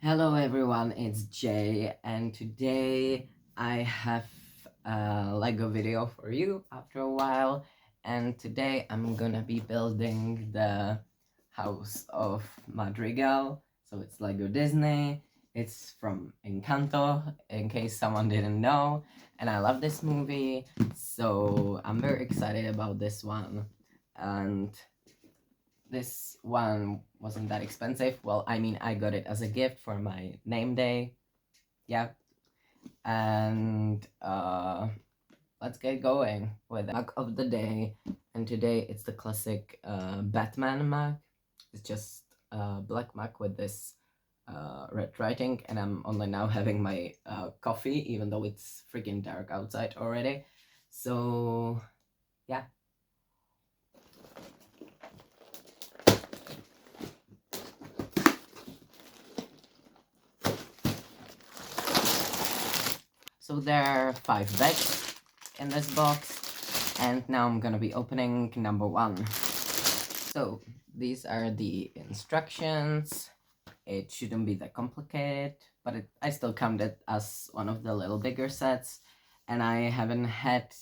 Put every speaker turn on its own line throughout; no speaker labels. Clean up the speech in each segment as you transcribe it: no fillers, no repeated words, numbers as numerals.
Hello everyone, it's Jay, and today I have a Lego video for you after a while. And today I'm gonna be building the house of Madrigal. So it's Lego Disney. It's from Encanto, in case someone didn't know. And I love this movie, so I'm very excited about this one. And this one wasn't that expensive. Well, I mean, I got it as a gift for my name day. Yeah. And let's get going with the mug of the day. And today it's the classic Batman mug. It's just black mug with this red writing, and I'm only now having my coffee, even though it's freaking dark outside already. So yeah. So there are 5 bags in this box, and now I'm gonna be opening number 1. So these are the instructions. It shouldn't be that complicated, but I still count it as one of the little bigger sets, and I haven't had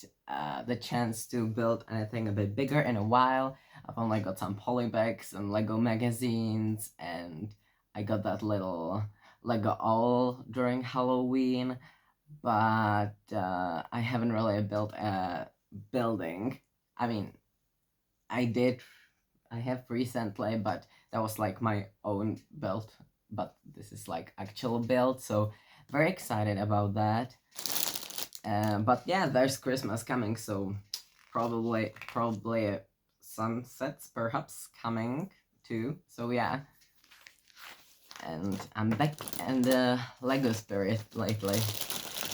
the chance to build anything a bit bigger in a while. I've only got some poly bags and Lego magazines, and I got that little Lego owl during Halloween, but I haven't really built a building. I mean, I have recently, but that was like my own build, but this is like actual build, so very excited about that. But yeah, there's Christmas coming, so probably sunsets perhaps coming too. So yeah, and I'm back in the Lego spirit lately.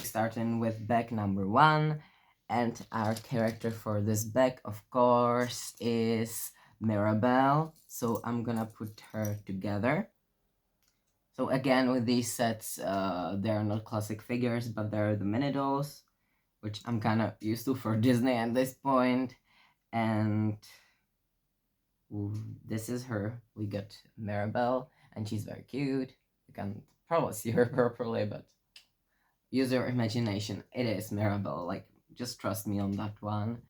Starting with bag number 1, and our character for this bag, of course, is Mirabelle. So I'm gonna put her together. So again, with these sets, they're not classic figures, but they're the mini dolls, which I'm kind of used to for Disney at this point. And this is her. We got Mirabelle, and she's very cute. You can probably see her properly, but use your imagination. It is Mirabelle. Like, just trust me on that one.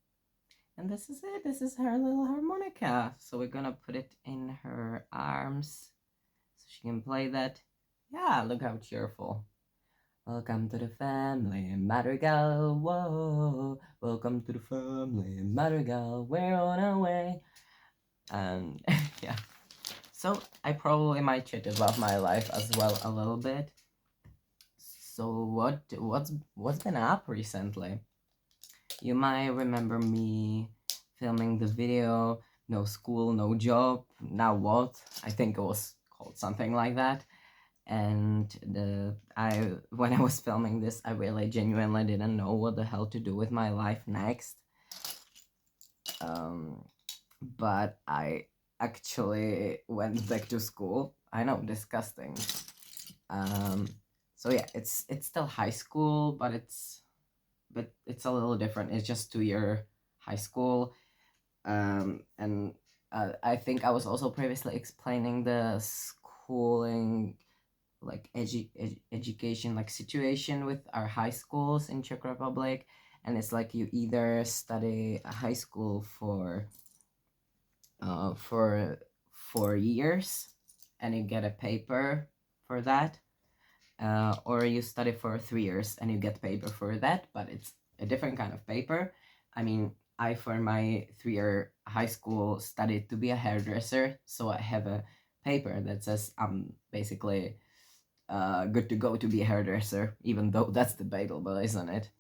And this is it. This is her little harmonica. So we're gonna put it in her arms so she can play that. Yeah, look how cheerful. Welcome to the family, Madrigal. Whoa, welcome to the family, Madrigal. We're on our way. And yeah. So I probably might chat about my life as well a little bit. So what's been up recently? You might remember me filming the video, no school, no job, now what? I think it was called something like that. And when I was filming this, I really genuinely didn't know what the hell to do with my life next. But I actually went back to school. I know, disgusting. So yeah, it's still high school, but it's a little different. It's just 2-year high school. And I think I was also previously explaining the schooling, like education, like situation with our high schools in Czech Republic. And it's like you either study a high school for 4 years and you get a paper for that, or you study for 3 years and you get paper for that, but it's a different kind of paper. I mean, I, for my 3-year high school, studied to be a hairdresser, so I have a paper that says I'm basically good to go to be a hairdresser, even though that's debatable, isn't it?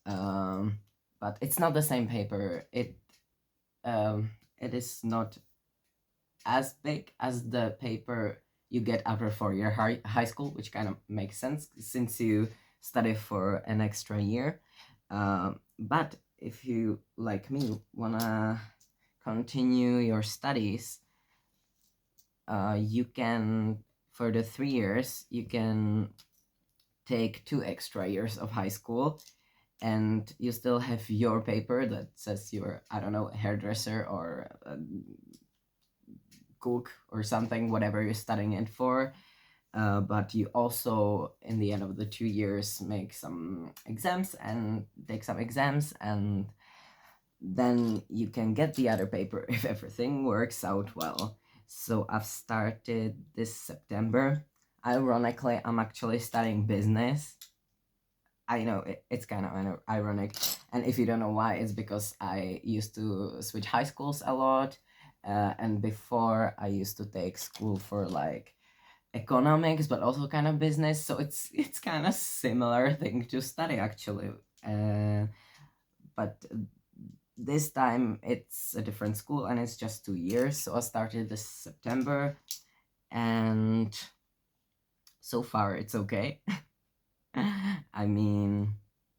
But it's not the same paper. It is not as big as the paper you get after 4-year high school, which kind of makes sense since you study for an extra year. But if you, like me, wanna continue your studies, you can, for the 3 years, you can take 2 extra years of high school, and you still have your paper that says you're, I don't know, a hairdresser or a cook or something, whatever you're studying it for. but you also, in the end of the 2 years, make some exams and take some exams, and then you can get the other paper if everything works out well. So I've started this September. Ironically, I'm actually studying business. I know it's kind of ironic, and if you don't know why, it's because I used to switch high schools a lot, and before I used to take school for like economics, but also kind of business. So it's kind of similar thing to study actually, but this time it's a different school and it's just 2 years. So I started this September, and so far it's okay. I mean,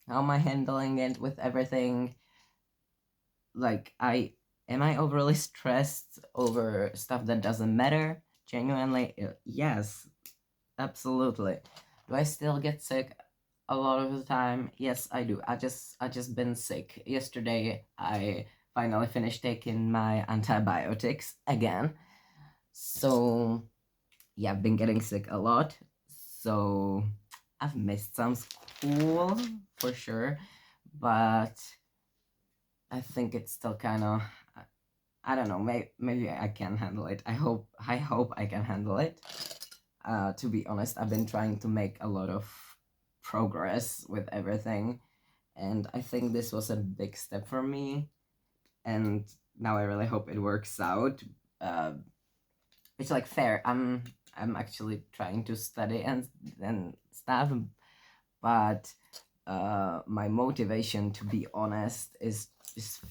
how am I handling it with everything? Like, am I overly stressed over stuff that doesn't matter? Genuinely, yes, absolutely. Do I still get sick a lot of the time? Yes, I do. I just been sick. Yesterday, I finally finished taking my antibiotics again. So yeah, I've been getting sick a lot. So I've missed some school for sure, but I think it's still kind of, I don't know, maybe I can handle it. I hope I can handle it. To be honest, I've been trying to make a lot of progress with everything, and I think this was a big step for me. And now I really hope it works out. It's like fair. I'm actually trying to study and stuff, but my motivation, to be honest, is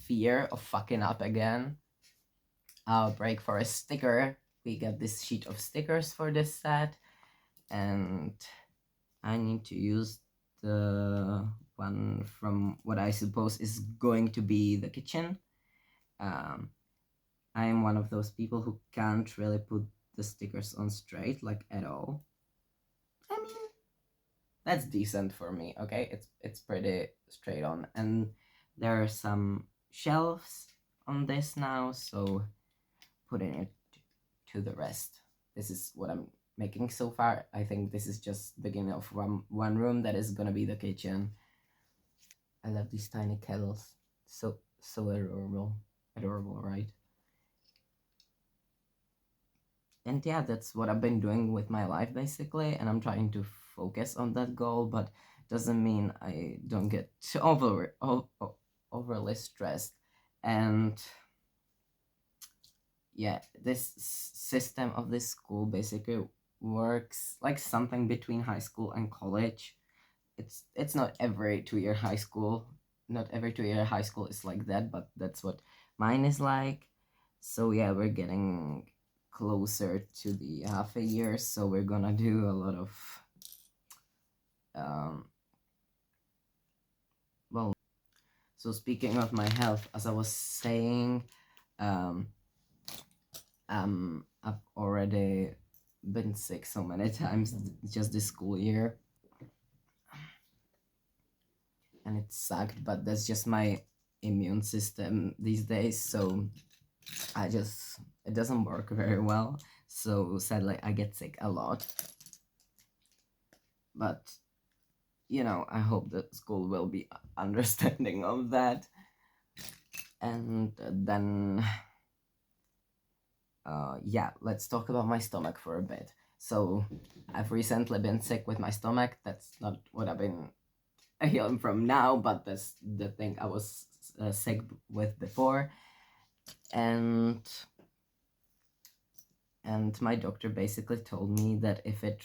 fear of fucking up again. I'll break for a sticker. We get this sheet of stickers for this set, and I need to use the one from what I suppose is going to be the kitchen. I am one of those people who can't really put the stickers on straight, like at all. I mean, that's decent for me. Okay, it's pretty straight on, and there are some shelves on this now, so putting it to the rest. This is what I'm making so far. I think this is just beginning of one room that is gonna be the kitchen. I love these tiny kettles. So adorable, right? And yeah, that's what I've been doing with my life basically, and I'm trying to focus on that goal, but doesn't mean I don't get overly stressed. And yeah, this system of this school basically works like something between high school and college. It's not every 2 year high school. Not every 2 year high school is like that, but that's what mine is like. So yeah, we're getting closer to the half a year, so we're gonna do a lot of well, so speaking of my health, as I was saying, um I've already been sick so many times just this school year, and it sucked, but that's just my immune system these days, so it doesn't work very well. So sadly, I get sick a lot. But I hope the school will be understanding of that. And then, yeah, let's talk about my stomach for a bit. So I've recently been sick with my stomach. That's not what I've been healing from now, but that's the thing I was sick with before. And my doctor basically told me that if it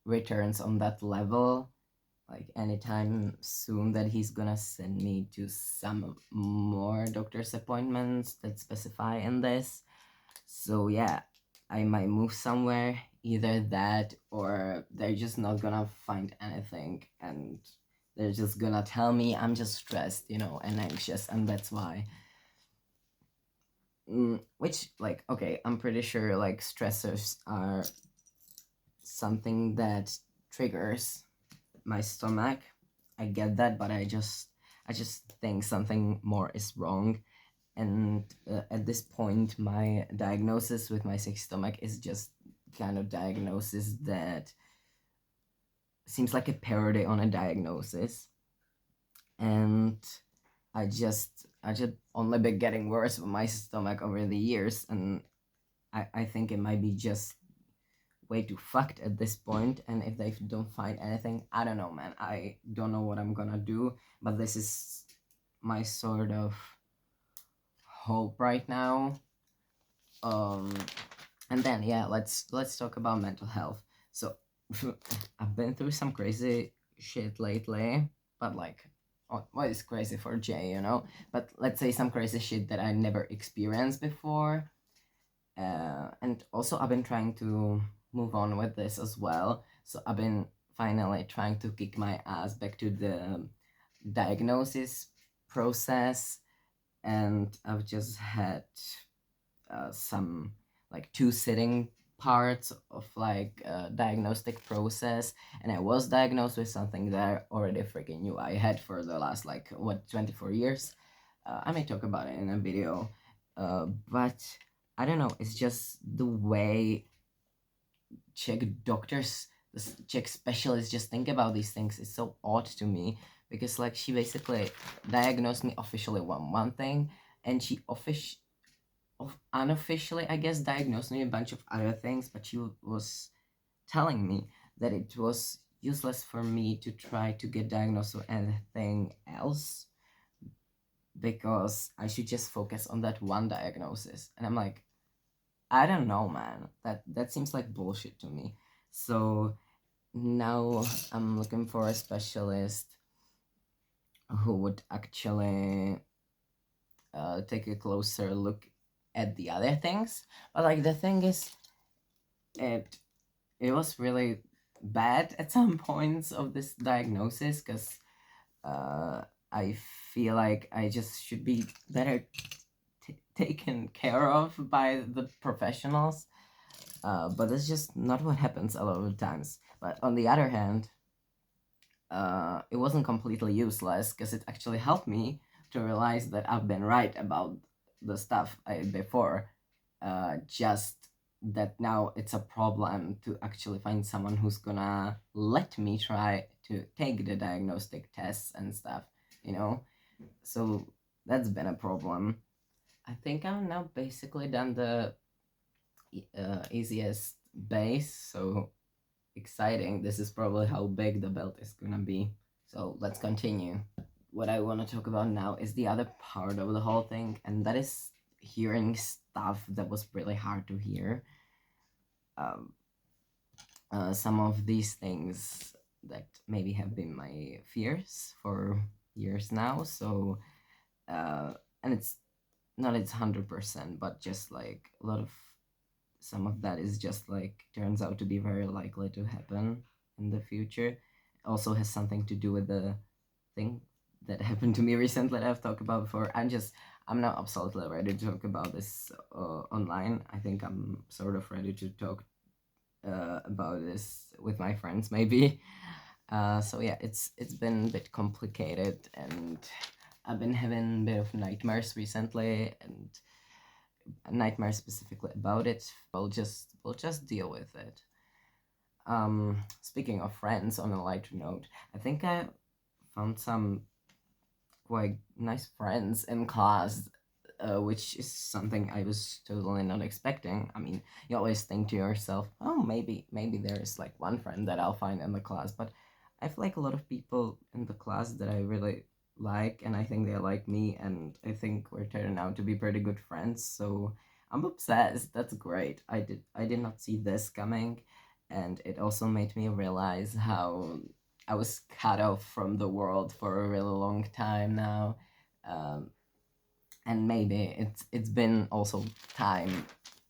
returns on that level, like anytime soon, that he's gonna send me to some more doctor's appointments that specify in this. So yeah, I might move somewhere, either that or they're just not gonna find anything, and they're just gonna tell me I'm just stressed, and anxious, and that's why. Which, like, okay, I'm pretty sure like stressors are something that triggers my stomach. I get that, but I just think something more is wrong. And at this point, my diagnosis with my sick stomach is just kind of diagnosis that seems like a parody on a diagnosis. And I just only been getting worse with my stomach over the years, and I think it might be just way too fucked at this point. And if they don't find anything, I don't know, man. I don't know what I'm gonna do, but this is my sort of hope right now. Um, and then yeah, let's talk about mental health. So I've been through some crazy shit lately, but like, what is crazy for Jay, you know? But let's say some crazy shit that I never experienced before. And also I've been trying to move on with this as well. So I've been finally trying to kick my ass back to the diagnosis process, and I've just had some like two sitting parts of like diagnostic process, and I was diagnosed with something that I already freaking knew I had for the last like 24 years. I may talk about it in a video, but I don't know, it's just the way Czech doctors, Czech specialists just think about these things is so odd to me, because like she basically diagnosed me officially one thing, and she unofficially, I guess, diagnosed me a bunch of other things, but she was telling me that it was useless for me to try to get diagnosed with anything else, because I should just focus on that one diagnosis. And I'm like, I don't know, man. That seems like bullshit to me. So now I'm looking for a specialist who would actually take a closer look at the other things. But like the thing is, it it was really bad at some points of this diagnosis, because uh, I feel like I just should be better taken care of by the professionals. But that's just not what happens a lot of times. But on the other hand, it wasn't completely useless, because it actually helped me to realize that I've been right about the stuff I before. Just that now it's a problem to actually find someone who's gonna let me try to take the diagnostic tests and stuff, you know? So that's been a problem. I think I'm now basically done the easiest base, so exciting. This is probably how big the belt is gonna be. So let's continue. What I want to talk about now is the other part of the whole thing, and that is hearing stuff that was really hard to hear. Um, some of these things that maybe have been my fears for years now. So, and it's not it's 100%, but just like a lot of some of that is just like turns out to be very likely to happen in the future. It also has something to do with the thing that happened to me recently that I've talked about before. I'm not absolutely ready to talk about this online. I think I'm sort of ready to talk about this with my friends maybe. So yeah, it's been a bit complicated, and I've been having a bit of nightmares recently, and nightmares specifically about it. We'll just deal with it. Speaking of friends, on a lighter note, I think I found some quite nice friends in class, which is something I was totally not expecting. I mean, you always think to yourself, oh, maybe there's like one friend that I'll find in the class, but I feel like a lot of people in the class that I really like, and I think they like me, and I think we're turning out to be pretty good friends. So I'm obsessed. That's great. I did not see this coming, and it also made me realize how I was cut off from the world for a really long time now. Um, and maybe it's been also time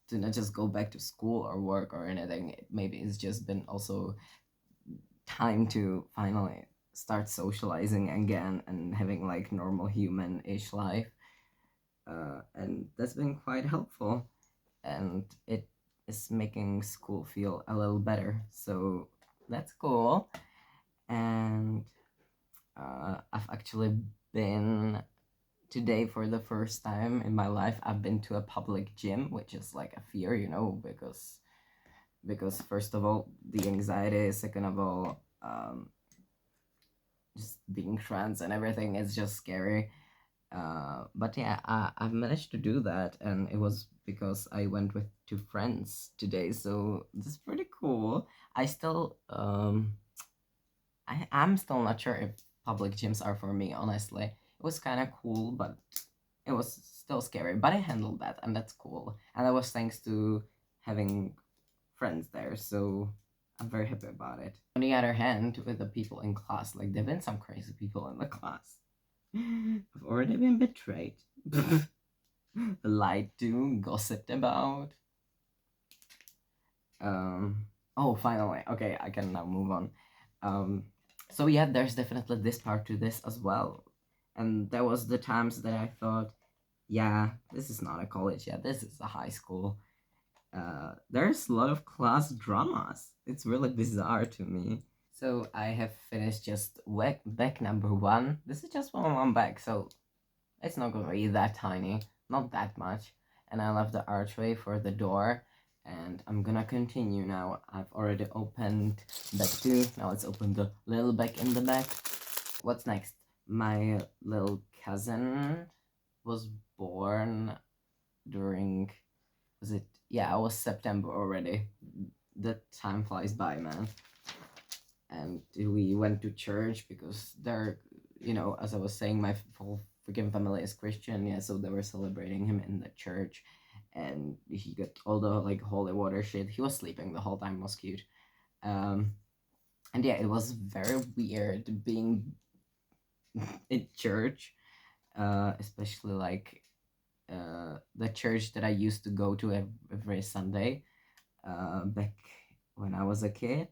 to not just go back to school or work or anything. Maybe it's just been also time to finally start socializing again and having like normal human-ish life. And that's been quite helpful, and it is making school feel a little better. So that's cool. And I've actually been today for the first time in my life. I've been to a public gym, which is like a fear, because because first of all, the anxiety, second of all, just being trans and everything is just scary. But yeah, I've managed to do that, and it was because I went with two friends today, so this is pretty cool. I still I'm still not sure if public gyms are for me, honestly. It was kind of cool, but it was still scary. But I handled that, and that's cool. And that was thanks to having friends there, so I'm very happy about it. On the other hand, with the people in class, like there've been some crazy people in the class. I've already been betrayed, lied to, gossiped about. Um, oh, finally, okay, I can now move on. So yeah, there's definitely this part to this as well, and there was the times that I thought, yeah, this is not a college yet, this is a high school. There's a lot of class dramas. It's really bizarre to me. So I have finished just back number one. This is just one back, so it's not gonna be that tiny, not that much. And I left the archway for the door, and I'm gonna continue now. I've already opened back two. Now let's open the little back in the back. What's next? My little cousin was born during, was it? Yeah, it was September already. The time flies by, man. And we went to church because they're, as I was saying, my whole freaking family is Christian. Yeah, so they were celebrating him in the church, and he got all the like holy water shit. He was sleeping the whole time. It was cute. um and yeah, it was very weird being in church, especially like the church that I used to go to every Sunday, back when I was a kid,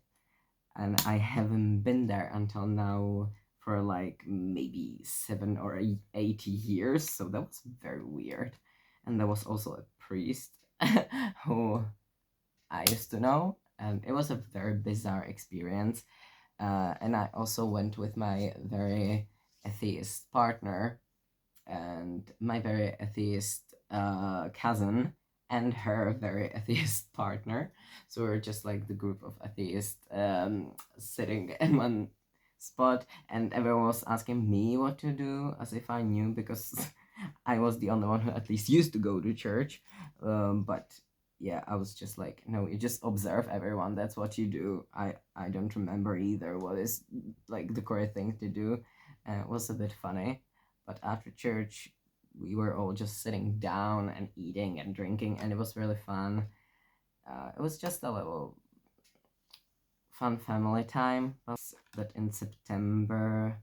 and I haven't been there until now for like maybe 7 or 8 years. So that was very weird. And there was also a priest who I used to know, and it was a very bizarre experience. And I also went with my very atheist partner and my very atheist cousin and her very atheist partner. So we're just like the group of atheists sitting in one spot, and everyone was asking me what to do as if I knew, because I was the only one who at least used to go to church. But yeah, I was just like, no, you just observe everyone. That's what you do. I don't remember either what is like the correct thing to do. It was a bit funny. But after church, we were all just sitting down and eating and drinking, and it was really fun. It was just a little fun family time. But in September,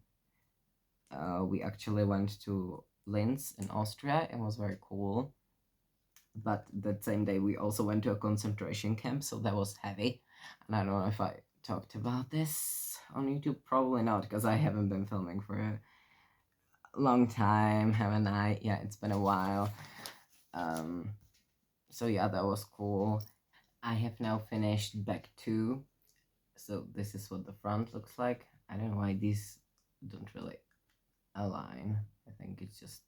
we actually went to Linz in Austria. It was very cool. But that same day, we also went to a concentration camp, so that was heavy. And I don't know if I talked about this on YouTube. Probably not, because I haven't been filming for a long time, haven't I? Yeah, it's been a while. So yeah, that was cool. I have now finished back two. So this is what the front looks like. I don't know why these don't really align. I think it's just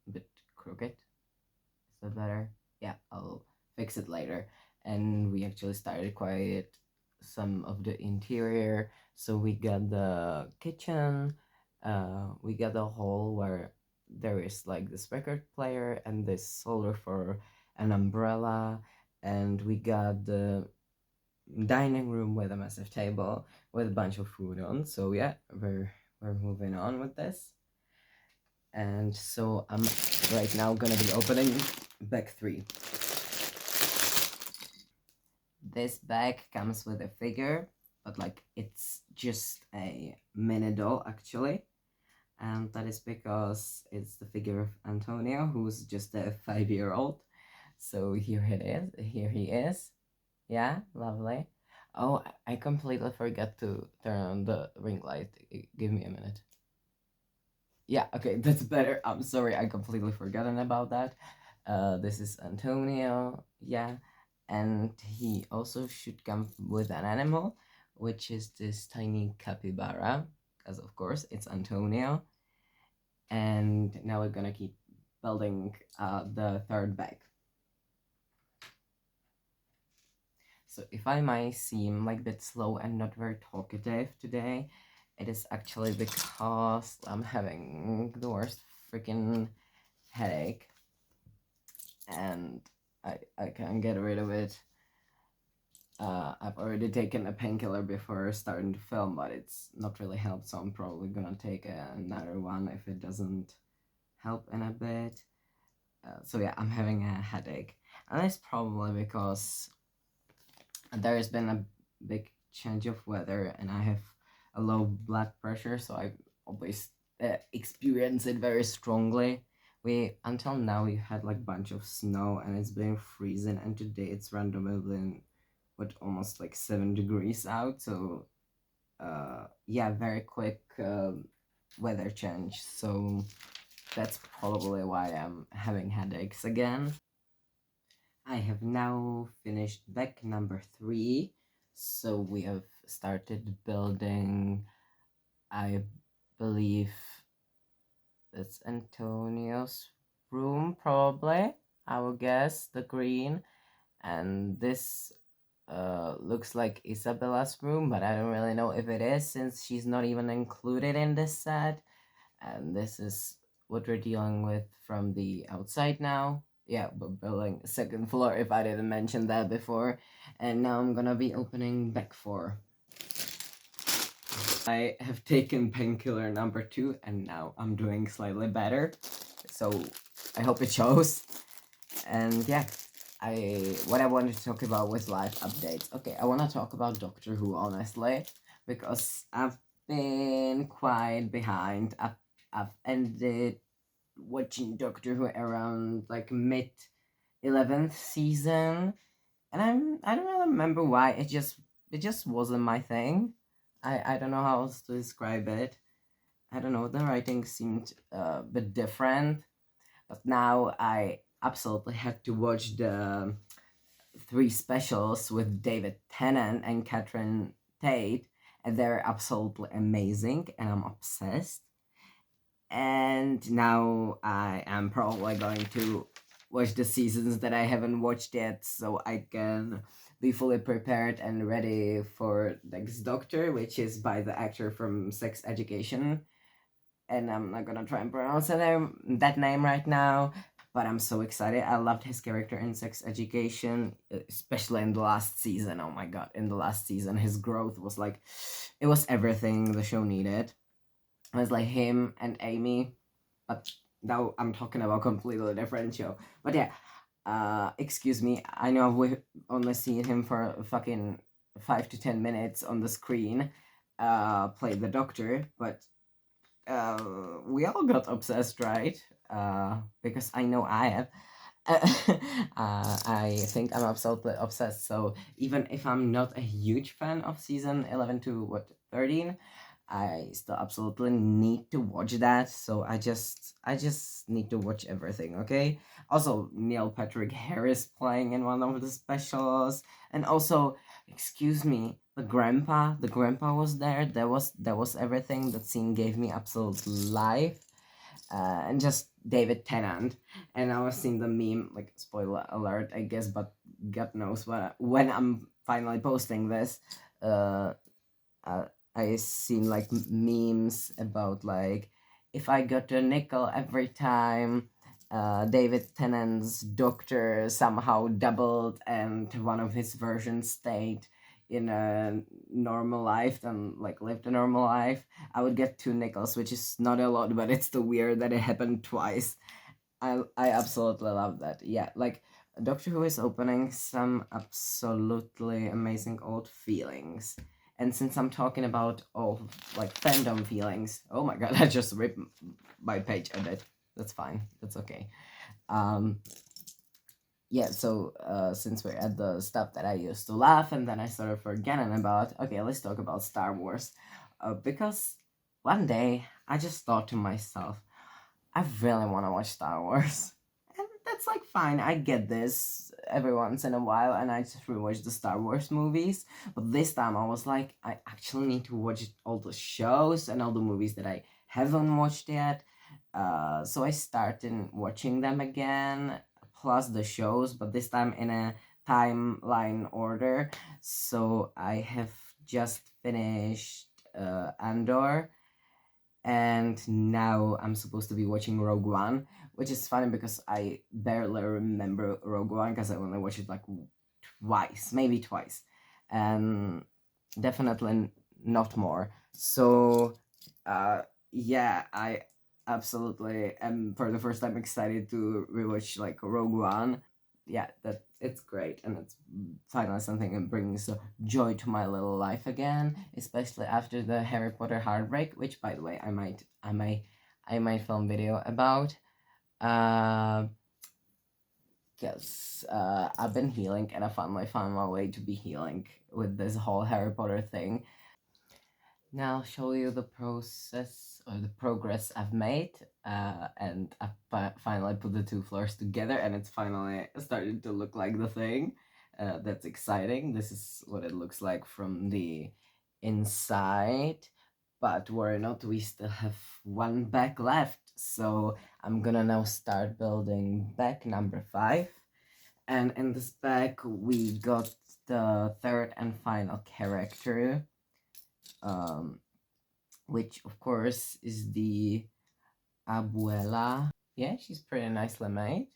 a bit crooked. Is that better? Yeah, I'll fix it later. And we actually started quite some of the interior. So we got the kitchen, we got a hall where there is like this record player and this holder for an umbrella, and we got the dining room with a massive table with a bunch of food on. So yeah, we're moving on with this. And so I'm right now gonna be opening bag 3. This bag comes with a figure, but like it's just a mini doll actually. And that is because it's the figure of Antonio, who's just a 5-year-old. So here it is. Here he is. Yeah, lovely. Oh, I completely forgot to turn on the ring light. Give me a minute. Yeah, okay, that's better. I'm sorry, I completely forgotten about that. This is Antonio, yeah, and he also should come with an animal, which is this tiny capybara, because of course it's Antonio. And now we're gonna keep building the third bag. So if I might seem like a bit slow and not very talkative today, it is actually because I'm having the worst freaking headache, and I can't get rid of it. I've already taken a painkiller before starting to film, but it's not really helped, so I'm probably gonna take another one if it doesn't help in a bit. So yeah, I'm having a headache, and it's probably because there has been a big change of weather, and I have a low blood pressure, so I always experience it very strongly. We until now we had like bunch of snow, and it's been freezing, and today it's randomly been what almost like 7 degrees out. So yeah, very quick weather change. So that's probably why I'm having headaches again. I have now finished deck number 3. So we have started building, I believe it's Antonio's room, probably. I will guess the green. And this looks like Isabella's room, but I don't really know if it is since she's not even included in this set. And this is what we're dealing with from the outside now. Yeah, but building second floor if I didn't mention that before. And now I'm gonna be opening back 4. I have taken painkiller number 2 and now I'm doing slightly better. So I hope it shows. And yeah, what I wanted to talk about was live updates. Okay, I want to talk about Doctor Who, honestly, because I've been quite behind. I've ended watching Doctor Who around like mid 11th season, and I don't really remember why. It just wasn't my thing. I don't know how else to describe it. I don't know. The writing seemed a bit different, but now I absolutely had to watch the 3 specials with David Tennant and Catherine Tate, and they're absolutely amazing, and I'm obsessed. And now I am probably going to watch the seasons that I haven't watched yet, so I can be fully prepared and ready for next Doctor, which is by the actor from Sex Education. And I'm not gonna try and pronounce that name right now, but I'm so excited. I loved his character in Sex Education, especially in the last season. Oh my god, in the last season, his growth was like, it was everything the show needed. It was like him and Amy, but now I'm talking about completely different show. But yeah, excuse me, I know we've only seen him for fucking 5 to 10 minutes on the screen, play the Doctor, but we all got obsessed, right? Because I know I have. I think I'm absolutely obsessed. So even if I'm not a huge fan of season 11 to 13, I still absolutely need to watch that. So I just need to watch everything. Okay. Also, Neil Patrick Harris playing in one of the specials, and also, excuse me, the grandpa was there. That was everything. That scene gave me absolute life. And just David Tennant. And I was seeing the meme, like, spoiler alert, I guess, but God knows when I'm finally posting this, uh, I seen like memes about like, if I got a nickel every time David Tennant's doctor somehow doubled and one of his versions stayed in a normal life and like lived a normal life, I would get 2 nickels, which is not a lot, but it's still weird that it happened twice. I absolutely love that. Yeah, like Doctor Who is opening some absolutely amazing old feelings. And since I'm talking about old like fandom feelings, oh my god, I just ripped my page a bit. That's fine. That's okay. Yeah, so since we're at the stuff that I used to laugh and then I started forgetting about, okay, let's talk about Star Wars. Because one day I just thought to myself, I really want to watch Star Wars. And that's like fine, I get this every once in a while, and I just rewatch the Star Wars movies. But this time I was like, I actually need to watch all the shows and all the movies that I haven't watched yet. So I started watching them again, plus the shows, but this time in a timeline order. So I have just finished Andor, and now I'm supposed to be watching Rogue One, which is funny because I barely remember Rogue One because I only watched it like twice, maybe twice, and definitely not more. So, yeah, I absolutely am for the first time excited to rewatch like Rogue One. Yeah, that it's great, and it's finally something that brings joy to my little life again, especially after the Harry Potter heartbreak, which by the way I might film video about. Yes, I've been healing, and I finally found my way to be healing with this whole Harry Potter thing. Now I'll show you the process or the progress I've made, and I finally put the two floors together, and it's finally starting to look like the thing. That's exciting. This is what it looks like from the inside, but worry not, we still have one back left. So I'm gonna now start building back number 5. And in this pack, we got the third and final character, um, which of course is the Abuela. Yeah, she's pretty nicely made.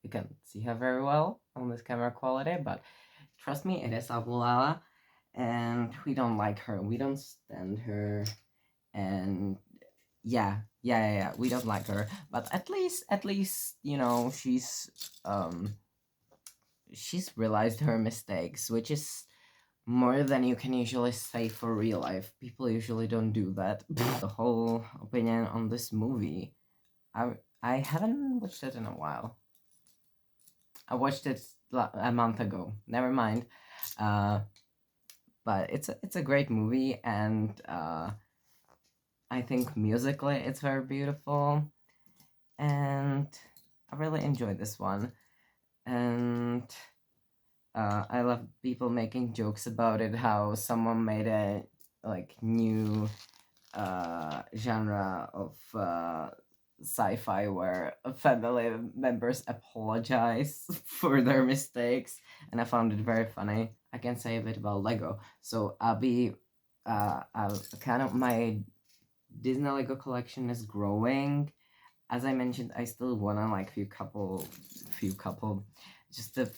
You can see her very well on this camera quality, but trust me, it is Abuela, and we don't like her. We don't stand her, and yeah, we don't like her. But at least she's realized her mistakes, which is more than you can usually say for real life. People usually don't do that. The whole opinion on this movie. I haven't watched it in a while. I watched it a month ago. Never mind. Uh, but it's a great movie, and I think musically it's very beautiful, and I really enjoyed this one. And I love people making jokes about it, how someone made a like new genre of sci-fi where family members apologize for their mistakes, and I found it very funny. I can say a bit about Lego. So I'll kind of my Disney Lego collection is growing. As I mentioned, I still wanna like just a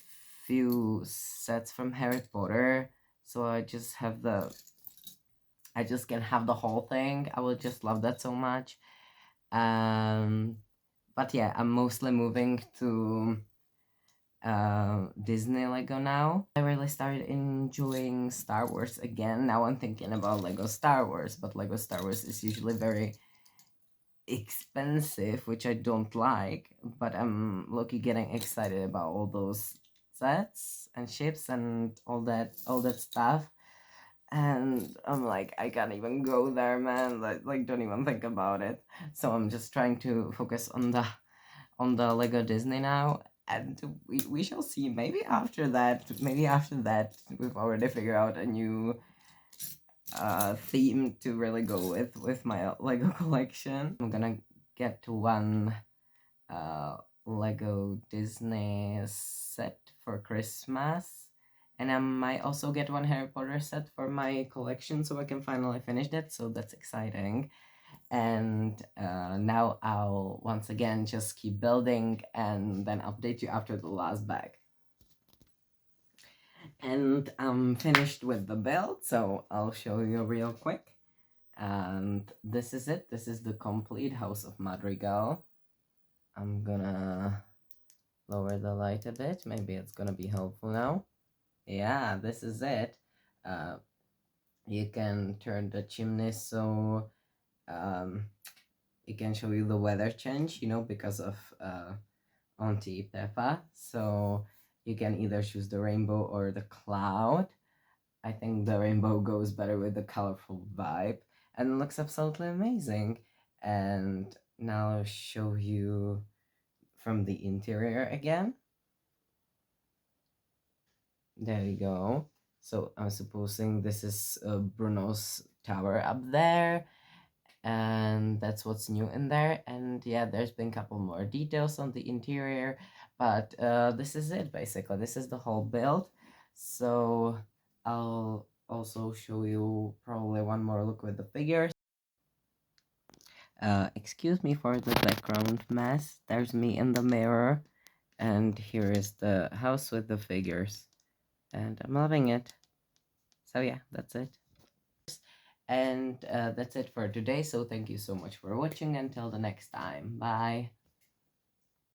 few sets from Harry Potter. So I just can have the whole thing. I will just love that so much. But yeah, I'm mostly moving to Disney Lego now. I really started enjoying Star Wars again. Now I'm thinking about Lego Star Wars, but Lego Star Wars is usually very expensive, which I don't like, but I'm lucky getting excited about all those sets and ships and all that stuff. And I'm like, I can't even go there, man. Like don't even think about it. So I'm just trying to focus on the Lego Disney now, and we shall see. Maybe after that we've already figured out a new theme to really go with my Lego collection. I'm gonna get to one Lego Disney set for Christmas, and I might also get one Harry Potter set for my collection, so I can finally finish that. So that's exciting. And now I'll once again just keep building and then update you after the last bag. And I'm finished with the build, so I'll show you real quick. And this is it. This is the complete house of Madrigal. I'm gonna lower the light a bit. Maybe it's gonna be helpful now. Yeah, this is it. You can turn the chimney so it can show you the weather change, because of Auntie Peppa. So you can either choose the rainbow or the cloud. I think the rainbow goes better with the colorful vibe and looks absolutely amazing. And now I'll show you from the interior again. There you go. So I'm supposing this is Bruno's tower up there, and that's what's new in there. And yeah, there's been a couple more details on the interior, But this is it basically. This is the whole build. So I'll also show you probably one more look with the figures. Excuse me for the background mess. There's me in the mirror, and here is the house with the figures, and I'm loving it. So yeah, that's it. And that's it for today. So thank you so much for watching. Until the next time. Bye.